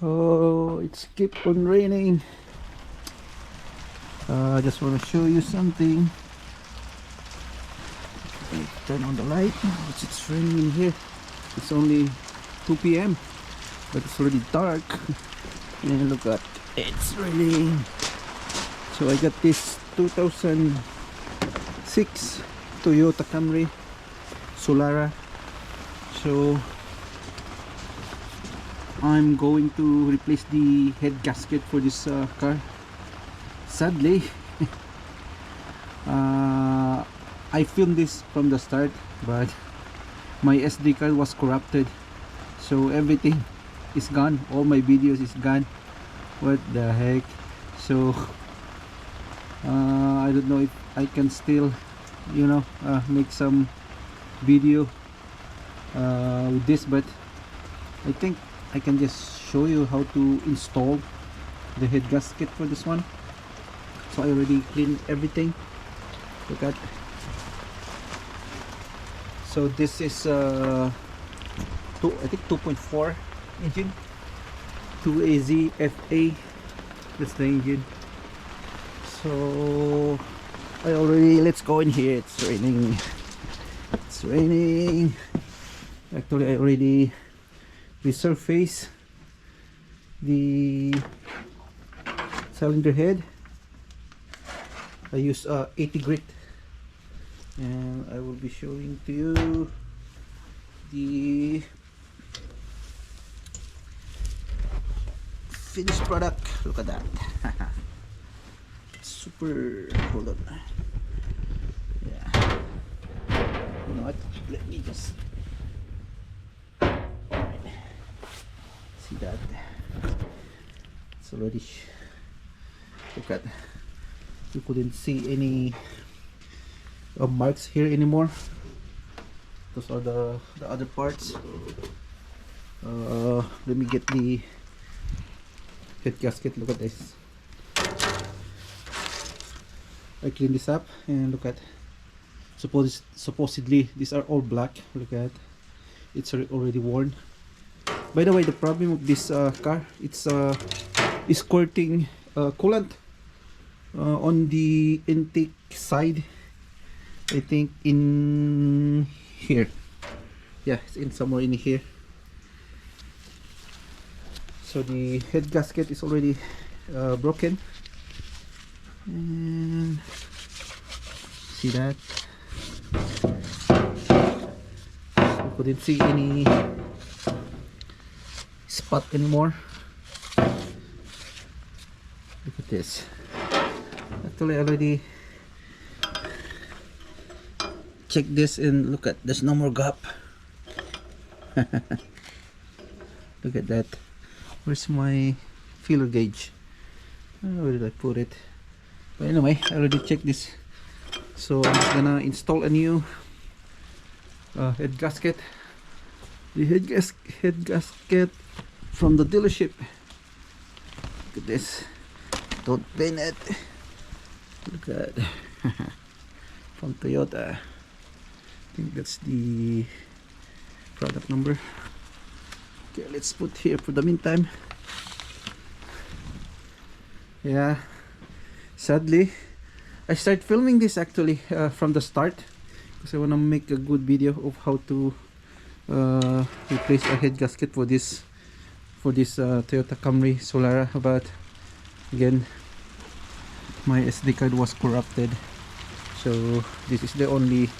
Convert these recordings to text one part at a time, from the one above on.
Oh, it's keep on raining. I just want to show you something. Turn on the light. It's raining in here. It's only 2 p.m. but it's already dark. And look at it's raining. So I got this 2006 Toyota Camry Solara. So I'm going to replace the head gasket for this car. Sadly, I filmed this from the start, but my SD card was corrupted, so everything is gone. All my videos is gone. What the heck? So I don't know if I can still, make some video with this, but I think I can just show you how to install the head gasket for this one. So I already cleaned everything. Look at. So this is I think 2.4 engine, 2AZ FA. That's the engine. So let's go in here. It's raining. It's raining. Actually, I already resurfaced the cylinder head. I use 80 grit, and I will be showing to you the finished product. Look at that. Super. Hold on. Yeah. You know what? Let me just. See that? It's already. Look at. You couldn't see any marks here anymore. Those are the other parts. Let me get the head gasket. Look at this. I clean this up and look at. Supposedly these are all black. Look at. It's already worn. By the way, the problem with this car, it's squirting coolant on the intake side. I think in here. Yeah, it's in somewhere in here. So the head gasket is already broken. And see that? I couldn't see any spot anymore. Look at this. Actually, I already checked this and look at, there's no more gap. Look at that. Where's my feeler gauge? Where did I put it? But anyway, I already checked this. So I'm just gonna install a new head gasket. The head gasket from the dealership. Look at this. Don't bend it. Look at from Toyota. I think that's the product number. Okay, let's put here for the meantime. Yeah, sadly I started filming this actually from the start because I want to make a good video of how to replace a head gasket for this Toyota Camry Solara, but again my SD card was corrupted, so this is the only.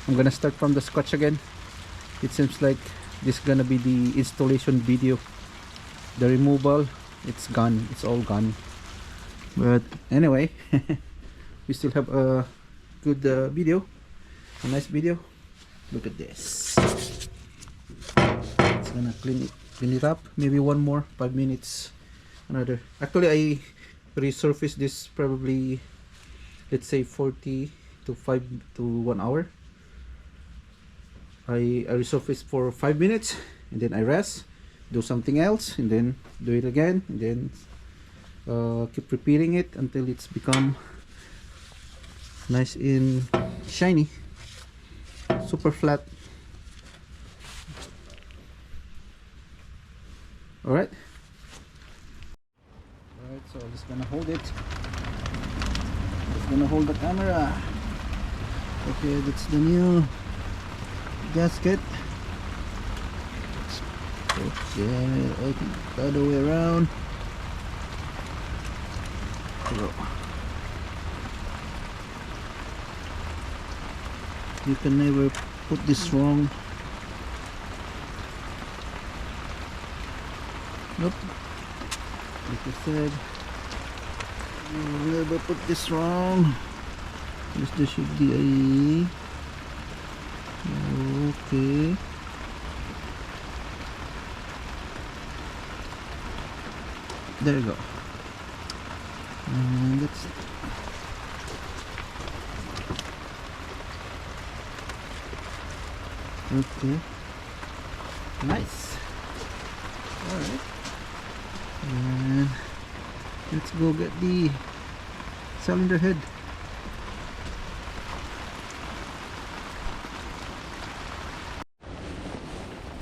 I'm gonna start from the scratch again. It seems like this is gonna be the installation video. The removal, it's gone, it's all gone. But anyway, we still have a good video, a nice video. Look at this. It's gonna clean it up. Maybe one more 5 minutes. Another. Actually, I resurfaced this probably, let's say 40 to 1 hour. I resurface for 5 minutes and then I rest, do something else, and then do it again, and then keep repeating it until it's become nice and shiny, super flat. Alright, So I'm just gonna hold it. Just gonna hold the camera. Okay, that's the new gasket. Okay, I think the other way around. So, you can never put this wrong. Nope. Like I said, you'll never put this wrong. This should be a okay. There you go. And that's okay. Nice. All right. And let's go get the cylinder head.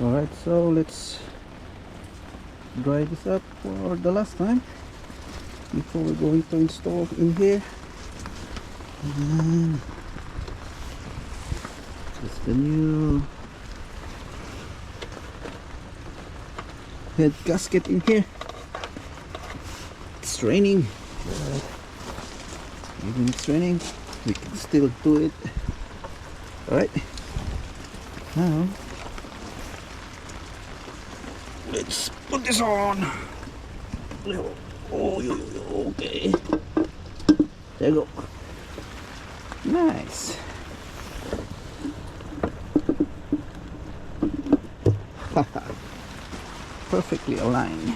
Alright, so let's dry this up for the last time before we're going to install in here. And it's the new head gasket in here. It's raining, but even it's raining, we can still do it. Alright, now let's put this on. Oh, okay. There you go. Nice. Perfectly aligned.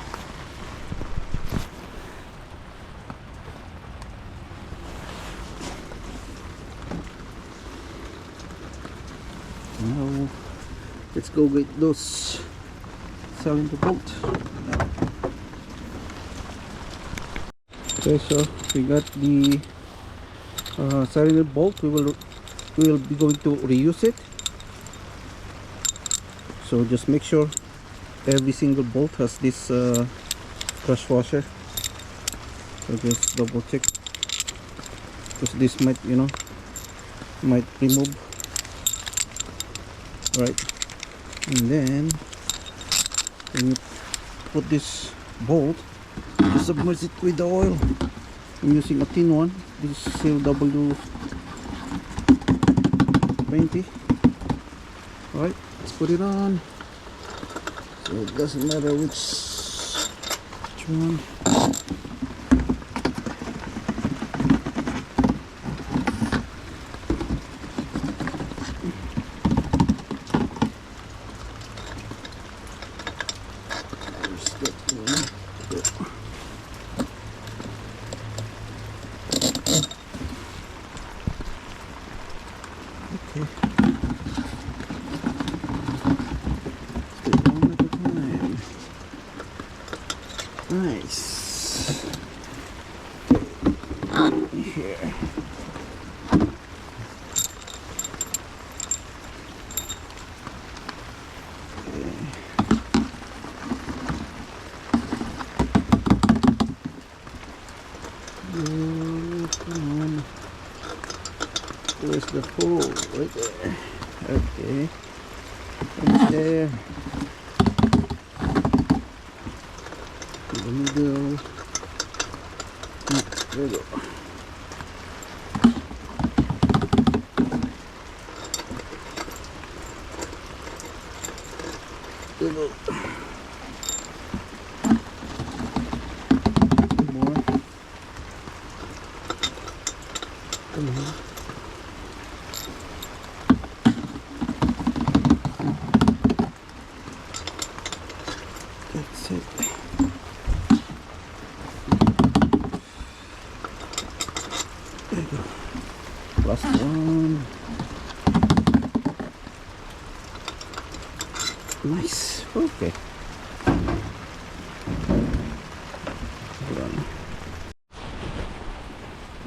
Now let's go get those cylinder bolt. Okay, so we got the cylinder bolt. We will be going to reuse it, so just make sure every single bolt has this crush washer. So just double check, because this might, you know, might remove. Right, and then when you put this bolt, you submerge it with the oil. I'm using a thin one. This is still W20. Alright, let's put it on. So it doesn't matter which one. Nice. Here. Come on. Where's the hole? Right there. Okay. Right there. In the middle. There we go. There we go. More. Come on. That's it. There you go. Last one. Nice. Okay.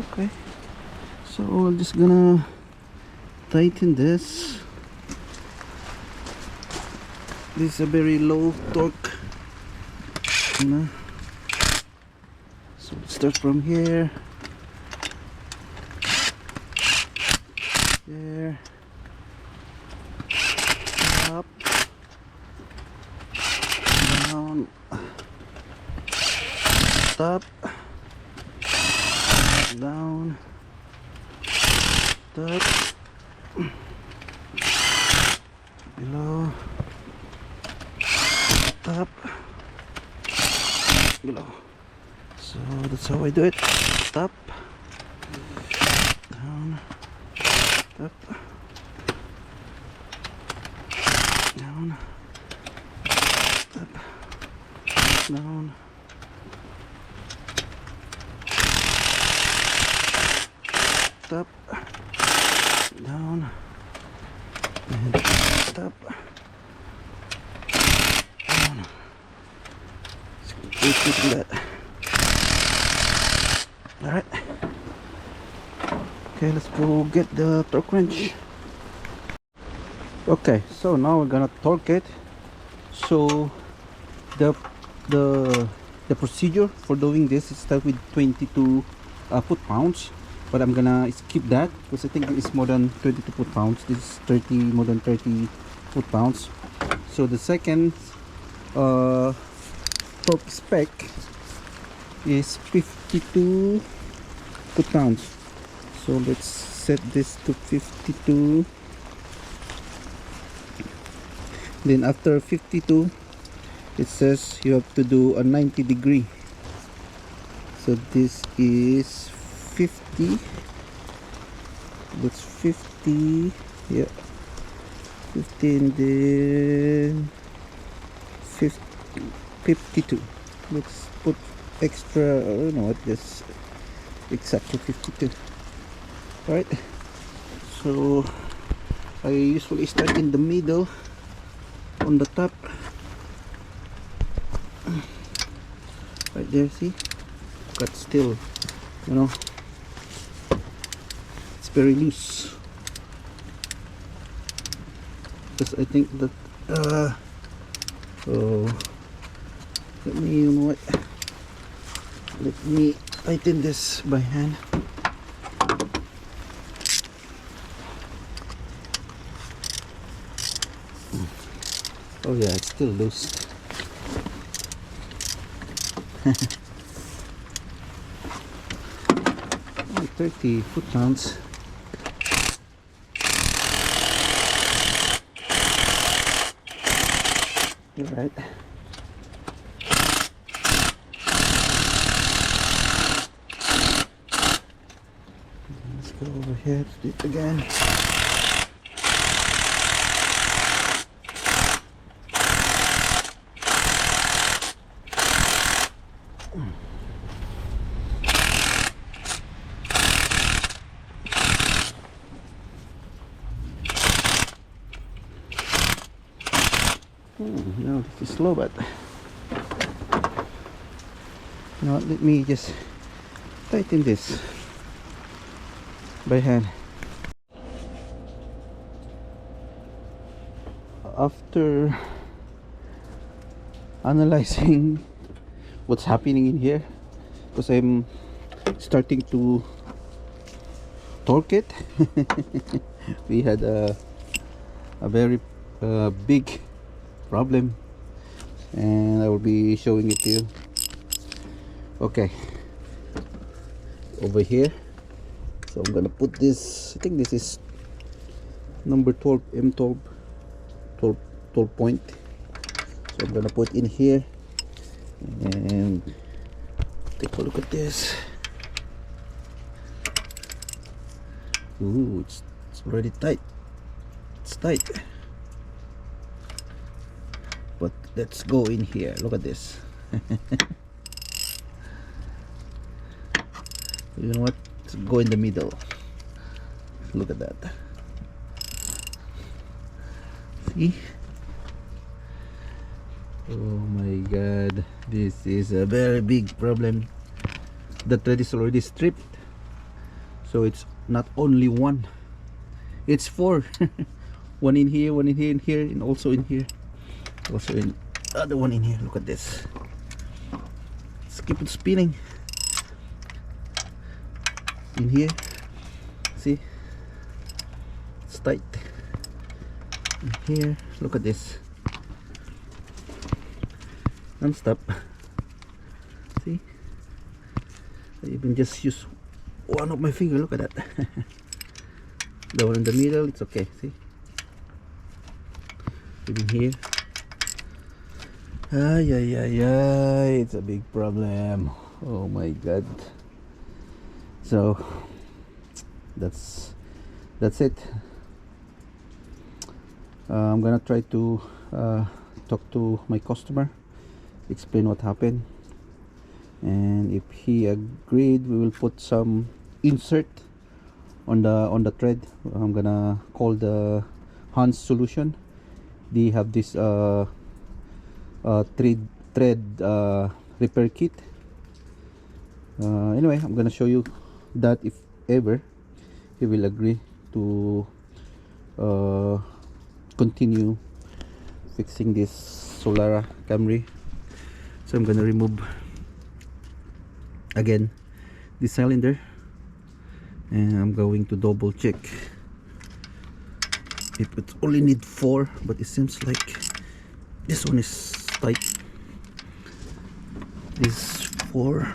Okay. So I'm just gonna tighten this. This is a very low torque. So So let's start from here. There. Up. Down. Up. Down. Up. Below. Up. Below. So that's how I do it. Up. Down. Up. Down. Up. Down. Up. Down. And up. Down. Let's keep that. Alright. Okay, let's go get the torque wrench. Okay, so now we're gonna torque it. So the procedure for doing this is start with 22 foot-pounds, but I'm gonna skip that because I think it's more than 22 foot-pounds. This is 30, more than 30 foot-pounds. So the second torque spec is 52 foot-pounds. So let's set this to 52. Then after 52, it says you have to do a 90-degree. So this is 50. That's 50. Yeah, 50, and then 52. Let's put extra. I don't know what this exactly 52. All right. So I usually start in the middle. On the top, right there, see, but still, you know, it's very loose, because I think that oh, let me, you know what, let me tighten this by hand. Oh yeah, it's still loose. 30 foot-pounds. You're right. Let's go over here to do it again. No, this is slow, but now let me just tighten this by hand. After analyzing what's happening in here, because I'm starting to torque it, we had a very big problem, and I will be showing it to you. Okay, over here, so I'm gonna put this, I think this is number 12, M12, 12 point. So I'm gonna put in here and take a look at this. Ooh, it's already tight. It's tight. But let's go in here. Look at this. You know what? Let's go in the middle. Look at that. See? Oh my god. This is a very big problem. The thread is already stripped. So it's not only one. It's four. One in here, one in here, and here, and also in here. Also in other one in here. Look at this. Let's keep it spinning. in here. See, it's tight in here. Look at this, non-stop. See, I even just use one of my finger. Look at that. The one in the middle, it's okay. See, even here. Ay, ay, ay, ay, it's a big problem. Oh my god. So that's it. I'm gonna try to talk to my customer, explain what happened, and if he agreed, we will put some insert on the thread. I'm gonna call the Hans Solution. They have this thread repair kit. Anyway, I'm gonna show you that if ever he will agree to continue fixing this Solara Camry. So I'm gonna remove again the cylinder, and I'm going to double check if it only need 4, but it seems like this one is tight. This 4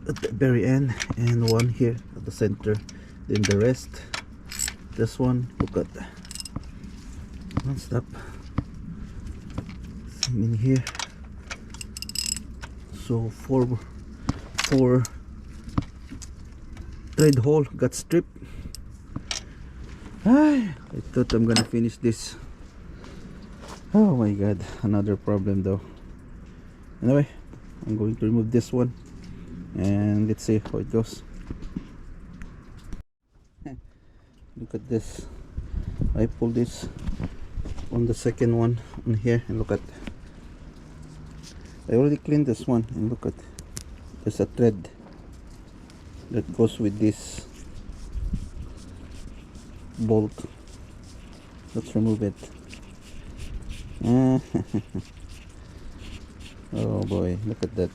at the very end and 1 here at the center, then the rest. This one, look at that, non-stop. Same in here. So four thread hole got stripped. I thought I'm gonna finish this. Oh my god, another problem though. Anyway, I'm going to remove this one and let's see how it goes. Look at this. I pull this on the second one on here, and look at, I already cleaned this one, and look at, there's a thread that goes with this bolt. Let's remove it. Oh boy, look at that.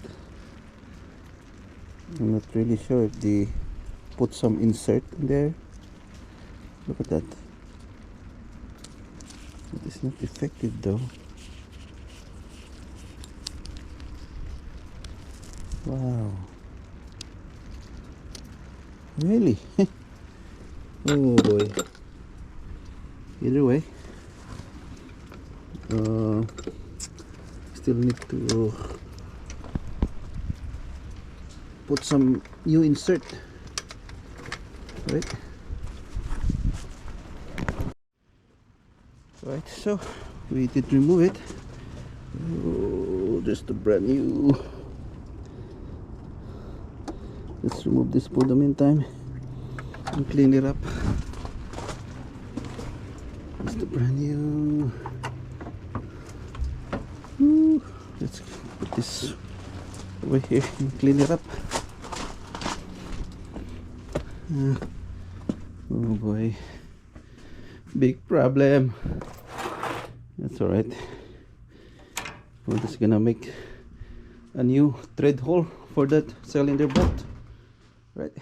I'm not really sure if they put some insert in there. Look at that. It is not effective though. Wow. Really? Oh boy. Either way, still need to put some new insert, right? Right, so we did remove it. Oh, just a brand new. Let's remove this for the meantime and clean it up. Just a brand new. Ooh, let's put this over here and clean it up. Oh boy, big problem. That's all right. We're just gonna make a new thread hole for that cylinder bolt, right?